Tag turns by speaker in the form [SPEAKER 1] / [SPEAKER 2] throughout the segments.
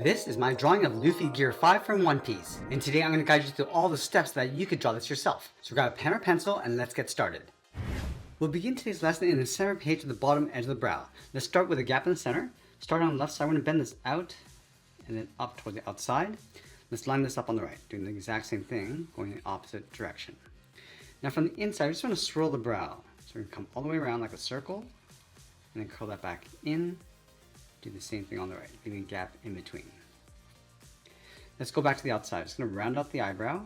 [SPEAKER 1] This is my drawing of Luffy Gear 5 from One Piece, and today I'm going to guide you through all the steps that you could draw this yourself. So grab a pen or pencil and let's get started. We'll begin today's lesson in the center page of the bottom edge of the brow. Let's start with a gap in the center. Start on the left side, we're going to bend this out and then up toward the outside. Let's line this up on the right, doing the exact same thing, going in the opposite direction. Now from the inside, we just want to swirl the brow. So we're going to come all the way around like a circle, and then curl that back in. Do the same thing on the right, leaving a gap in between. Let's go back to the outside. Just going to round out the eyebrow.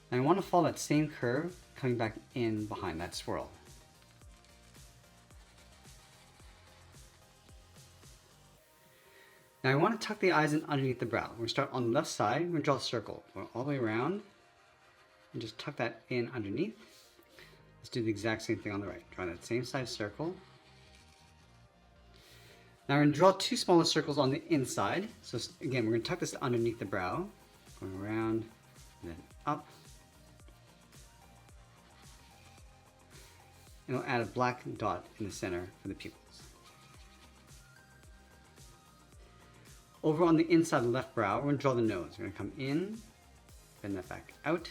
[SPEAKER 1] And I want to follow that same curve, coming back in behind that swirl. Now I want to tuck the eyes in underneath the brow. We're going to start on the left side. We're going to draw a circle. Go all the way around and just tuck that in underneath. Let's do the exact same thing on the right. Draw that same size circle. Now we're going to draw two smaller circles on the inside. So again, we're going to tuck this underneath the brow, going around and then up. And we'll add a black dot in the center for the pupils. Over on the inside of the left brow, we're going to draw the nose. We're going to come in, bend that back out,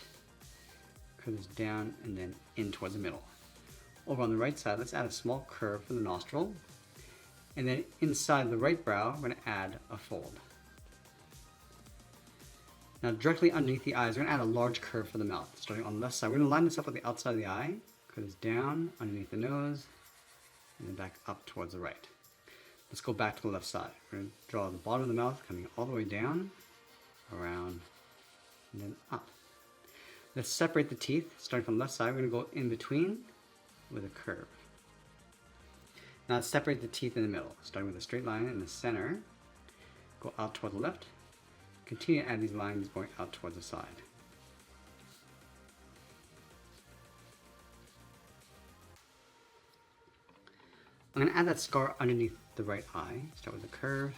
[SPEAKER 1] curve this down, and then in towards the middle. Over on the right side, let's add a small curve for the nostril. And then inside the right brow, we're going to add a fold. Now directly underneath the eyes, we're going to add a large curve for the mouth. Starting on the left side, we're going to line this up with the outside of the eye, curve this down underneath the nose, and then back up towards the right. Let's go back to the left side. We're going to draw the bottom of the mouth coming all the way down, around, and then up. Let's separate the teeth. Starting from the left side, we're going to go in between with a curve. Now let's separate the teeth in the middle, starting with a straight line in the center, go out toward the left, continue to add these lines going out towards the side. I'm going to add that scar underneath the right eye, start with a curve,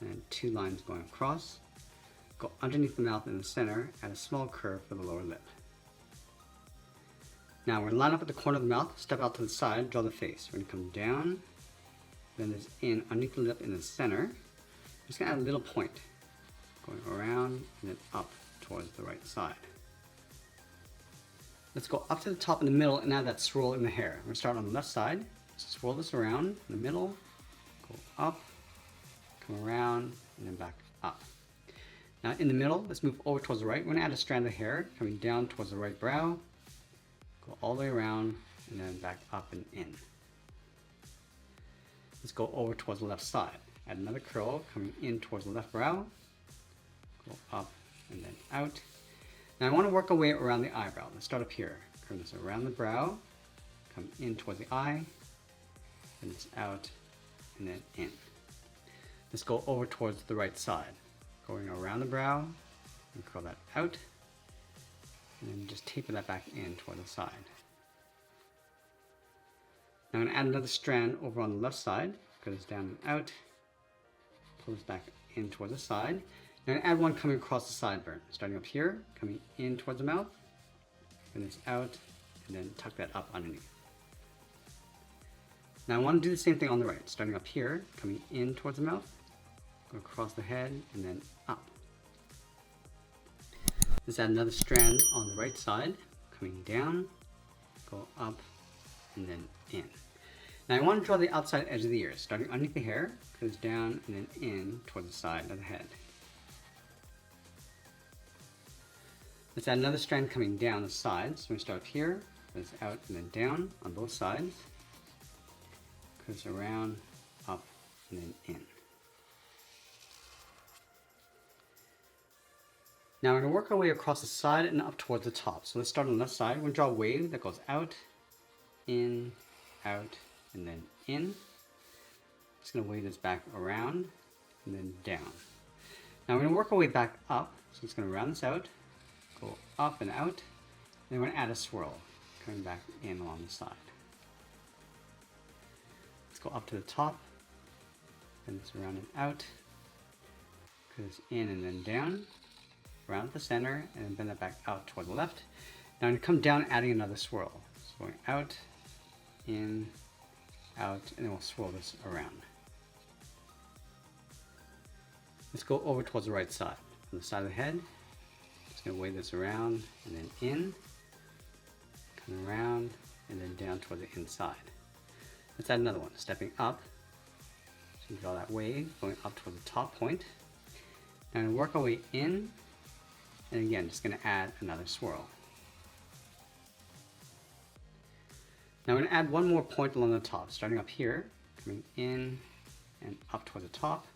[SPEAKER 1] and two lines going across, go underneath the mouth in the center, add a small curve for the lower lip. Now we're going to line up at the corner of the mouth, step out to the side, draw the face. We're going to come down, bend this in underneath the lip in the center. I'm just going to add a little point, going around and then up towards the right side. Let's go up to the top in the middle and add that swirl in the hair. We're going to start on the left side, swirl this around in the middle, go up, come around, and then back up. Now in the middle, let's move over towards the right. We're going to add a strand of hair coming down towards the right brow. Go all the way around and then back up and in. Let's go over towards the left side. Add another curl coming in towards the left brow. Go up and then out. Now I want to work our way around the eyebrow. Let's start up here. Curve this around the brow, come in towards the eye, and it's out and then in. Let's go over towards the right side. Going around the brow and curl that out. And then just taper that back in toward the side. Now I'm going to add another strand over on the left side, go this down and out, pull this back in toward the side. Now I'm going to add one coming across the sideburn, starting up here, coming in towards the mouth, and this out, and then tuck that up underneath. Now I want to do the same thing on the right, starting up here, coming in towards the mouth, go across the head, and then up. Let's add another strand on the right side, coming down, go up, and then in. Now I want to draw the outside edge of the ears, starting underneath the hair, goes down and then in toward the side of the head. Let's add another strand coming down the sides. So we start up here, goes out and then down on both sides, goes around, up, and then in. Now we're going to work our way across the side and up towards the top. So let's start on the left side. We're going to draw a wave that goes out, in, out, and then in. Just going to wave this back around and then down. Now we're going to work our way back up. So it's going to round this out, go up and out. Then we're going to add a swirl, coming back in along the side. Let's go up to the top, bend this around and out, goes in and then down. Around the center and then bend that back out toward the left. Now I'm going to come down adding another swirl. So going out, in, out, and then we'll swirl this around. Let's go over towards the right side. On the side of the head, just going to wave this around and then in, come around, and then down toward the inside. Let's add another one, stepping up. So you draw that wave going up toward the top point. Now I'm going to work our way in, and again, just going to add another swirl. Now I'm going to add one more point along the top, starting up here, coming in and up toward the top,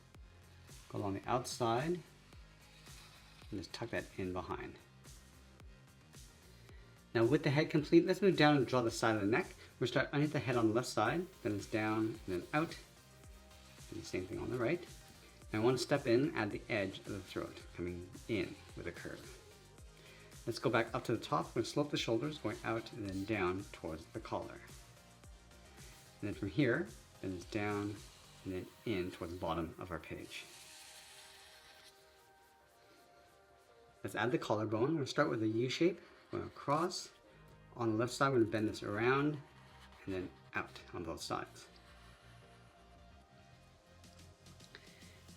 [SPEAKER 1] go along the outside, and just tuck that in behind. Now with the head complete, let's move down and draw the side of the neck. We'll start underneath the head on the left side, then it's down and then out, and the same thing on the right. Now I want to step in, add the edge of the throat, coming in with a curve. Let's go back up to the top. We're going to slope the shoulders, going out and then down towards the collar. And then from here, then it's down and then in towards the bottom of our page. Let's add the collarbone. We're going to start with a U shape, going across. On the left side, we're going to bend this around and then out on both sides.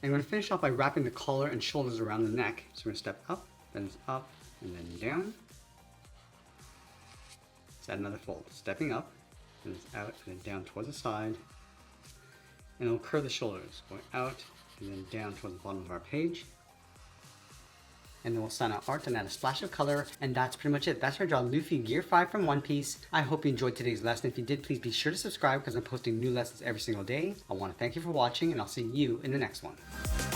[SPEAKER 1] And we're going to finish off by wrapping the collar and shoulders around the neck. So we're going to step up, then it's up, and then down. Let's add another fold. Stepping up, then it's out, and then down towards the side. And it'll curve the shoulders, going out, and then down towards the bottom of our page. And then we'll sign our art and add a splash of color, and that's pretty much it. That's how I draw Luffy Gear 5 from One Piece. I hope you enjoyed today's lesson. If you did, please be sure to subscribe because I'm posting new lessons every single day. I want to thank you for watching, and I'll see you in the next one.